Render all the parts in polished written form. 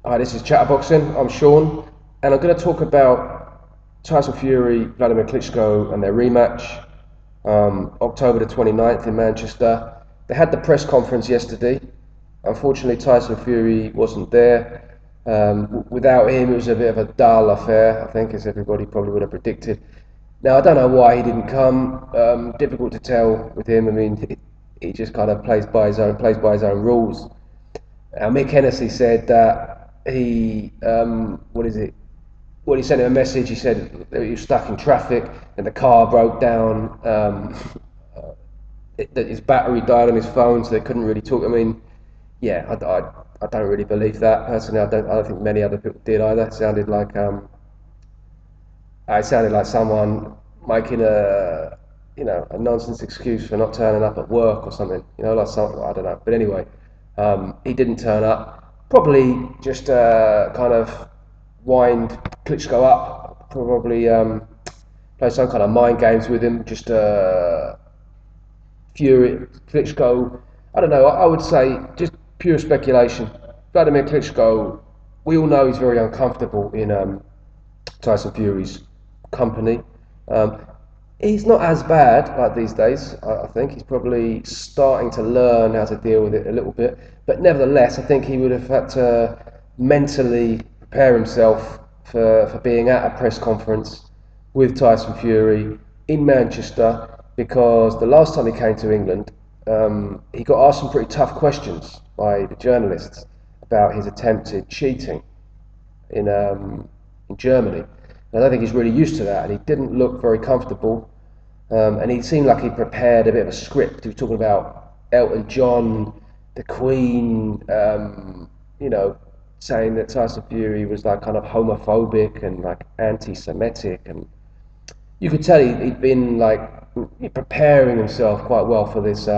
Hi, this is Chatterboxing. I'm Sean, and I'm going to talk about Tyson Fury, Vladimir Klitschko, and their rematch, October the 29th in Manchester. They had the press conference yesterday. Unfortunately, Tyson Fury wasn't there. Without him, it was a bit of a dull affair, I think, as everybody probably would have predicted. Now, I don't know why he didn't come. Difficult to tell with him. I mean, he just kind of plays by his own rules. Mick Hennessy said that he sent him a message. He said that he was stuck in traffic and the car broke down. That his battery died on his phone, so they couldn't really talk. I mean, yeah, I don't really believe that personally. I don't think many other people did either. It sounded like someone making a nonsense excuse for not turning up at work or something. Like something, I don't know. But anyway, he didn't turn up. Probably just kind of wind Klitschko up. Probably play some kind of mind games with him. Just Fury, Klitschko. I don't know. I would say just pure speculation. Vladimir Klitschko. We all know he's very uncomfortable in Tyson Fury's company. Um, he's not as bad like these days. I think he's probably starting to learn how to deal with it a little bit. But nevertheless, I think he would have had to mentally prepare himself for being at a press conference with Tyson Fury in Manchester, because the last time he came to England, he got asked some pretty tough questions by the journalists about his attempted cheating in Germany. And I don't think he's really used to that, and he didn't look very comfortable. And he seemed like he prepared a bit of a script. He was talking about Elton John, the Queen, saying that Tyson Fury was like kind of homophobic and like anti-Semitic, and you could tell he'd been like preparing himself quite well for this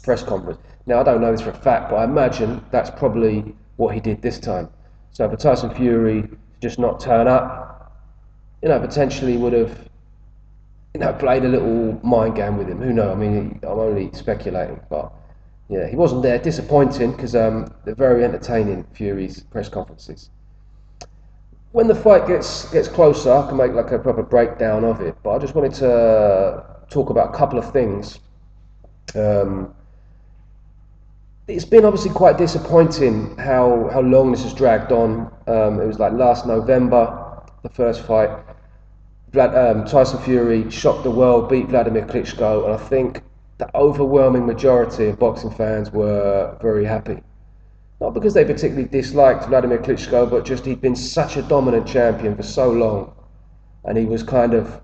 press conference. Now, I don't know this for a fact, but I imagine that's probably what he did this time. So for Tyson Fury to just not turn up, potentially would have, played a little mind game with him. Who knows? I mean, I'm only speculating, but yeah, he wasn't there. Disappointing, because they're very entertaining, Fury's press conferences. When the fight gets closer, I can make like a proper breakdown of it. But I just wanted to talk about a couple of things. Um, it's been obviously quite disappointing how long this has dragged on. It was like last November, the first fight. Tyson Fury shocked the world, beat Vladimir Klitschko, and I think the overwhelming majority of boxing fans were very happy. Not because they particularly disliked Vladimir Klitschko, but just he'd been such a dominant champion for so long, and he was kind of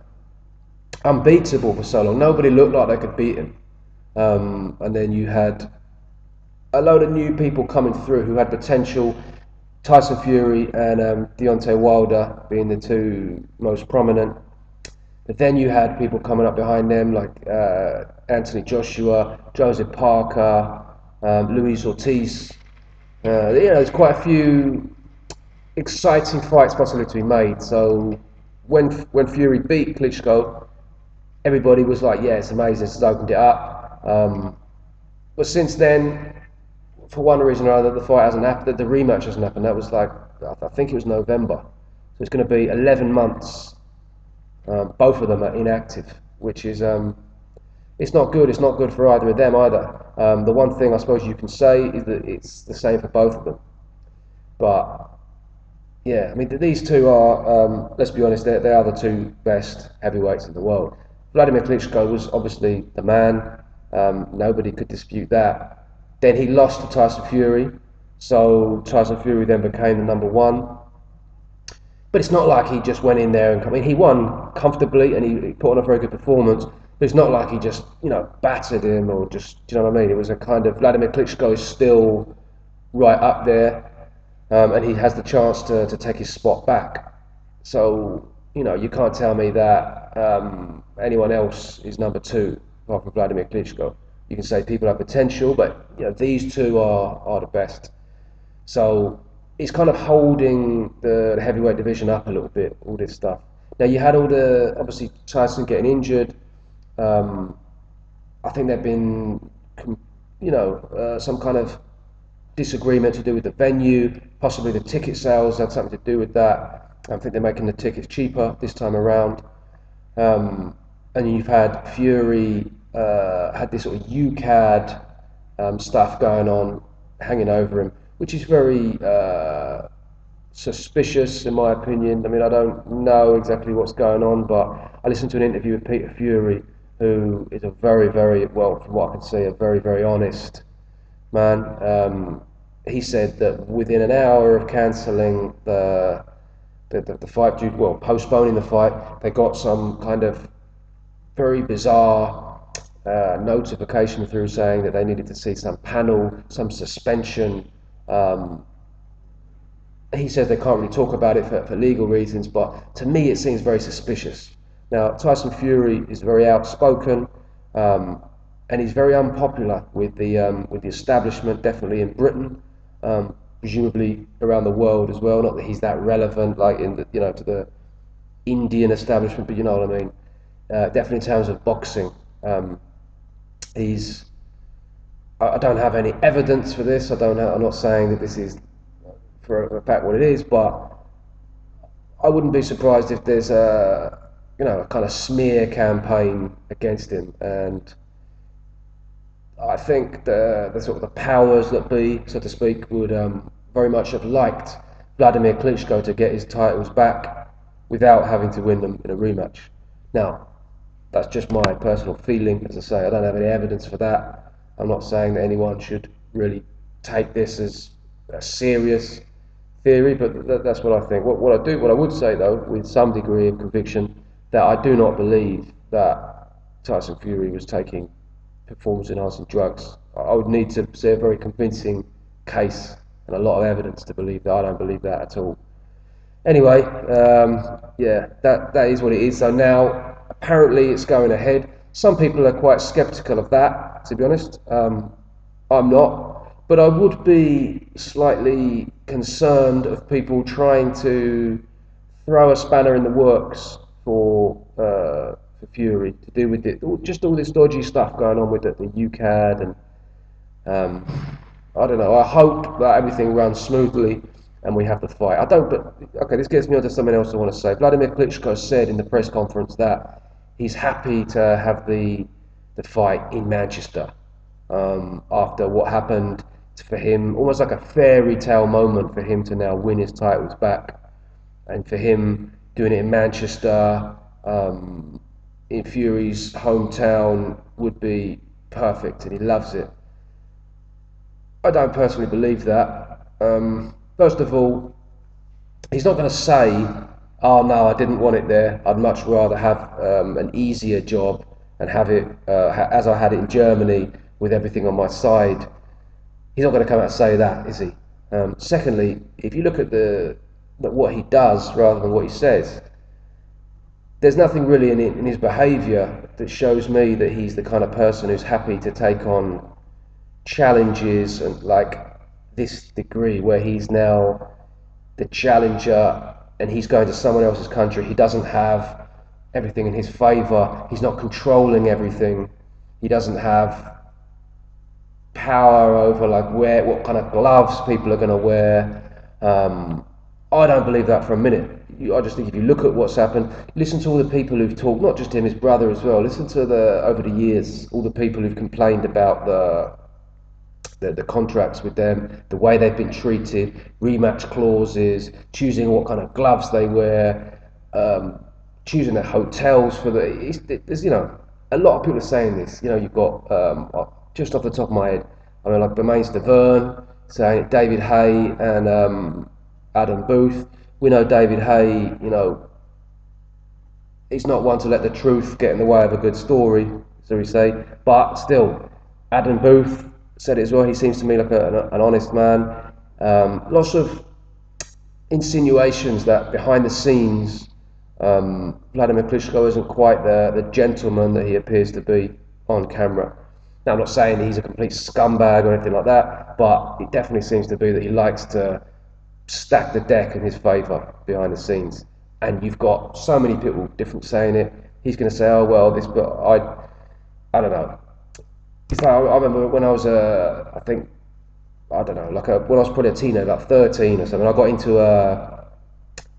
unbeatable for so long. Nobody looked like they could beat him. And then you had a load of new people coming through who had potential. Tyson Fury and Deontay Wilder being the two most prominent. But then you had people coming up behind them like Anthony Joshua, Joseph Parker, Luis Ortiz. There's quite a few exciting fights possibly to be made. So when Fury beat Klitschko, everybody was like, "Yeah, it's amazing. It's opened it up." But since then, for one reason or other, the fight hasn't happened. The rematch hasn't happened. That was like, I think it was November. So it's going to be 11 months. Both of them are inactive, which is it's not good. It's not good for either of them either. The one thing I suppose you can say is that it's the same for both of them. But yeah, I mean, these two are, let's be honest, they are the two best heavyweights in the world. Vladimir Klitschko was obviously the man. Nobody could dispute that. Then he lost to Tyson Fury, so Tyson Fury then became the number one. But it's not like he just went in there and, I mean, he won comfortably and he put on a very good performance. But it's not like he just, battered him or just, do you know what I mean? It was a kind of, Vladimir Klitschko is still right up there, and he has the chance to take his spot back. So, you can't tell me that anyone else is number two apart from Vladimir Klitschko. You can say people have potential, but these two are the best. So it's kind of holding the heavyweight division up a little bit, all this stuff. Now you had obviously Tyson getting injured. I think there'd been, some kind of disagreement to do with the venue. Possibly the ticket sales had something to do with that. I think they're making the tickets cheaper this time around. And you've had Fury had this sort of UCAD stuff going on, hanging over him, which is very suspicious in my opinion. I mean, I don't know exactly what's going on, but I listened to an interview with Peter Fury, who is a very, very, well, from what I can see, a very, very honest man. He said that within an hour of cancelling the fight, postponing the fight, they got some kind of very bizarre notification through saying that they needed to see some panel, some suspension. He says they can't really talk about it for legal reasons, but to me it seems very suspicious. Now, Tyson Fury is very outspoken, and he's very unpopular with the establishment, definitely in Britain, presumably around the world as well. Not that he's that relevant, like in the, to the Indian establishment, but you know what I mean. Definitely in terms of boxing, he's. I don't have any evidence for this. I'm not saying that this is for a fact what it is, but I wouldn't be surprised if there's a kind of smear campaign against him, and I think the sort of the powers that be, so to speak, would very much have liked Vladimir Klitschko to get his titles back without having to win them in a rematch. Now, that's just my personal feeling. As I say, I don't have any evidence for that. I'm not saying that anyone should really take this as a serious theory, but that's what I think. What I would say though, with some degree of conviction, that I do not believe that Tyson Fury was taking performance-enhancing drugs. I would need to see a very convincing case and a lot of evidence to believe that. I don't believe that at all. Anyway, yeah, that is what it is. So now, apparently, it's going ahead. Some people are quite sceptical of that, to be honest. I'm not, but I would be slightly concerned of people trying to throw a spanner in the works for Fury to do with it. Just all this dodgy stuff going on with the UCAD and I don't know. I hope that everything runs smoothly and we have the fight. I don't. But okay, this gets me onto something else I want to say. Vladimir Klitschko said in the press conference that he's happy to have the fight in Manchester after what happened for him, almost like a fairy tale moment for him to now win his titles back, and for him doing it in Manchester, in Fury's hometown, would be perfect, and he loves it. I don't personally believe that. First of all, he's not going to say, "Oh no, I didn't want it there. I'd much rather have an easier job and have it as I had it in Germany with everything on my side." He's not going to come out and say that, is he? Secondly, if you look at what he does rather than what he says, there's nothing really in his behaviour that shows me that he's the kind of person who's happy to take on challenges and like this degree where he's now the challenger and he's going to someone else's country. He doesn't have everything in his favour. He's not controlling everything. He doesn't have power over like what kind of gloves people are going to wear. I don't believe that for a minute. I just think if you look at what's happened, listen to all the people who've talked, not just him, his brother as well. Listen to over the years, all the people who've complained about the contracts with them, the way they've been treated, rematch clauses, choosing what kind of gloves they wear, choosing their hotels for there's a lot of people are saying this. You've got just off the top of my head, I mean, like Bermain Stavern saying it, David Hay and Adam Booth. We know David Hay, he's not one to let the truth get in the way of a good story, so we say, but still, Adam Booth said it as well. He seems to me like an honest man. Lots of insinuations that behind the scenes, Vladimir Klitschko isn't quite the gentleman that he appears to be on camera. Now, I'm not saying he's a complete scumbag or anything like that, but it definitely seems to be that he likes to stack the deck in his favour behind the scenes. And you've got so many people different saying it. He's going to say, "Oh well, this," but I don't know. So I remember when I was, I think I don't know, when I was probably a teenager, like 13 or something. I got into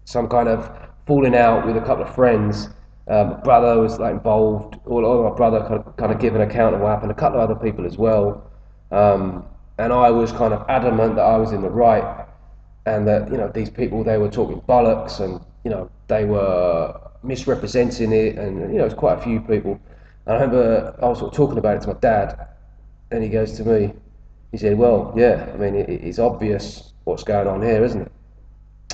some kind of falling out with a couple of friends. My brother was like involved, or my brother kind of gave an account of what happened, a couple of other people as well. And I was kind of adamant that I was in the right, and that these people, they were talking bollocks, and they were misrepresenting it, and it was quite a few people. And I remember I was sort of talking about it to my dad, and he goes to me, he said, "Well, yeah, I mean it's obvious what's going on here, isn't it?"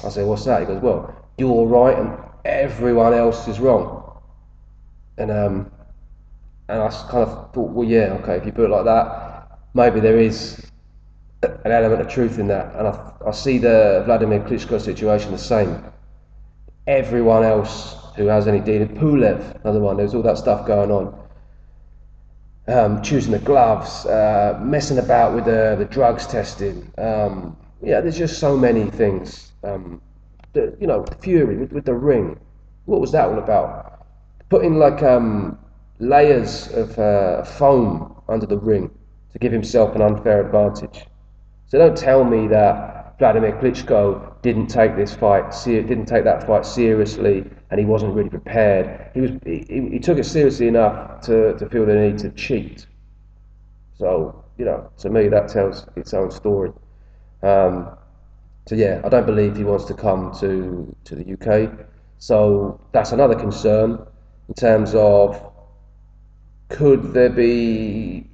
I said, "What's that?" He goes, "Well, you're right and everyone else is wrong." And I kind of thought, well, yeah, okay, if you put it like that, maybe there is an element of truth in that. And I see the Vladimir Klitschko situation the same. Everyone else who has any dealing, Pulev, another one, there's all that stuff going on. Choosing the gloves, messing about with the drugs testing. Yeah, there's just so many things. Fury with the ring. What was that all about? Putting layers of foam under the ring to give himself an unfair advantage. So don't tell me that Vladimir Klitschko didn't take that fight seriously, and he wasn't really prepared. He took it seriously enough to feel the need to cheat. So to me that tells its own story. Um, so yeah, I don't believe he wants to come to the UK. So that's another concern in terms of, could there be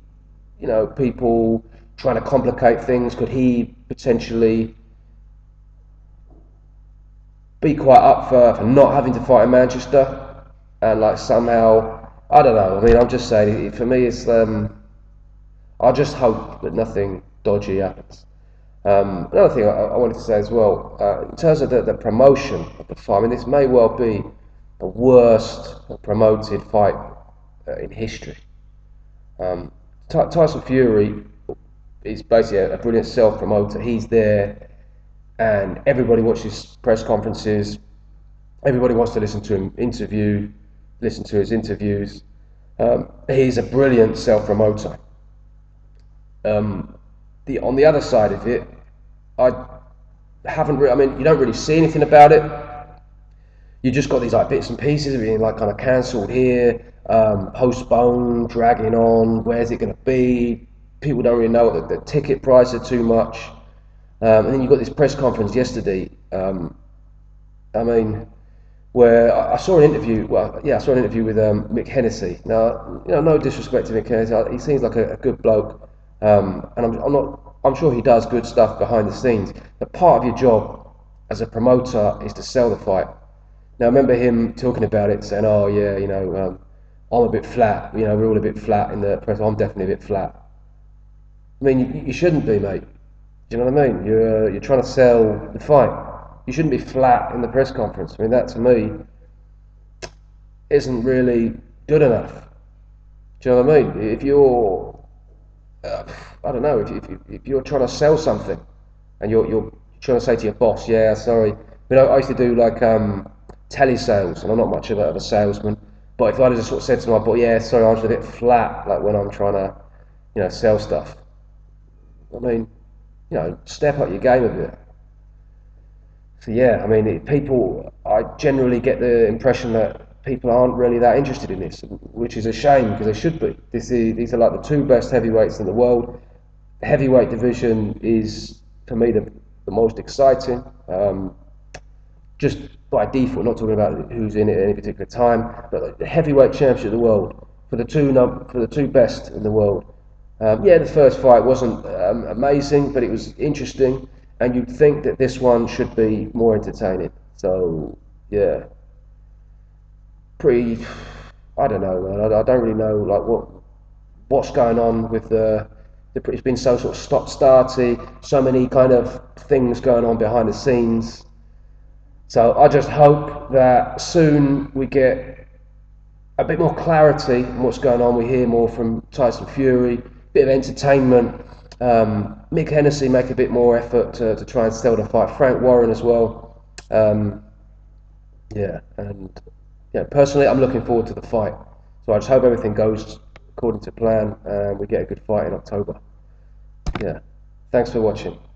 people trying to complicate things? Could he potentially be quite up for not having to fight in Manchester, and somehow, I don't know. I mean, I'm just saying, for me, it's I just hope that nothing dodgy happens. Another thing I wanted to say as well, in terms of the promotion of the fight, I mean, this may well be the worst promoted fight in history. Tyson Fury is basically a brilliant self-promoter. He's there, and everybody watches press conferences. Everybody wants to listen to his interviews. He's a brilliant self-promoter. On the other side of it, I I mean, you don't really see anything about it. You just got these bits and pieces of being kind of cancelled here, postponed, dragging on. Where's it going to be? People don't really know what the ticket prices are too much. And then you got this press conference yesterday. I mean, where I saw an interview. Well, yeah, I saw an interview with Mick Hennessy. Now, no disrespect to Mick Hennessy, he seems like a good bloke, and I'm not. I'm sure he does good stuff behind the scenes. But part of your job as a promoter is to sell the fight. Now, I remember him talking about it, saying, "Oh yeah, I'm a bit flat. We're all a bit flat in the press. I'm definitely a bit flat." I mean, you shouldn't be, mate. Do you know what I mean? You're trying to sell the fight. You shouldn't be flat in the press conference. I mean, that to me isn't really good enough. Do you know what I mean? If you're, I don't know, if you're trying to sell something, and you're trying to say to your boss, "Yeah, sorry." I used to do telesales, and I'm not much of a salesman. But if I just sort of said to my boss, "Yeah, sorry, I'm just a bit flat," like when I'm trying to, sell stuff. I mean, step up your game a bit. So yeah, I mean, I generally get the impression that people aren't really that interested in this, which is a shame because they should be. These are like the two best heavyweights in the world. The heavyweight division is, for me, the most exciting. Just by default, not talking about who's in it at any particular time, but the heavyweight championship of the world for the two best in the world. Yeah, the first fight wasn't amazing, but it was interesting, and you'd think that this one should be more entertaining. So yeah, pretty. I don't know, man. I don't really know what's going on with it's been so sort of stop-starty, so many kind of things going on behind the scenes. So I just hope that soon we get a bit more clarity on what's going on. We hear more from Tyson Fury, bit of entertainment. Mick Hennessy make a bit more effort to try and sell the fight. Frank Warren as well. Yeah, and personally, I'm looking forward to the fight. So I just hope everything goes according to plan and we get a good fight in October. Yeah. Thanks for watching.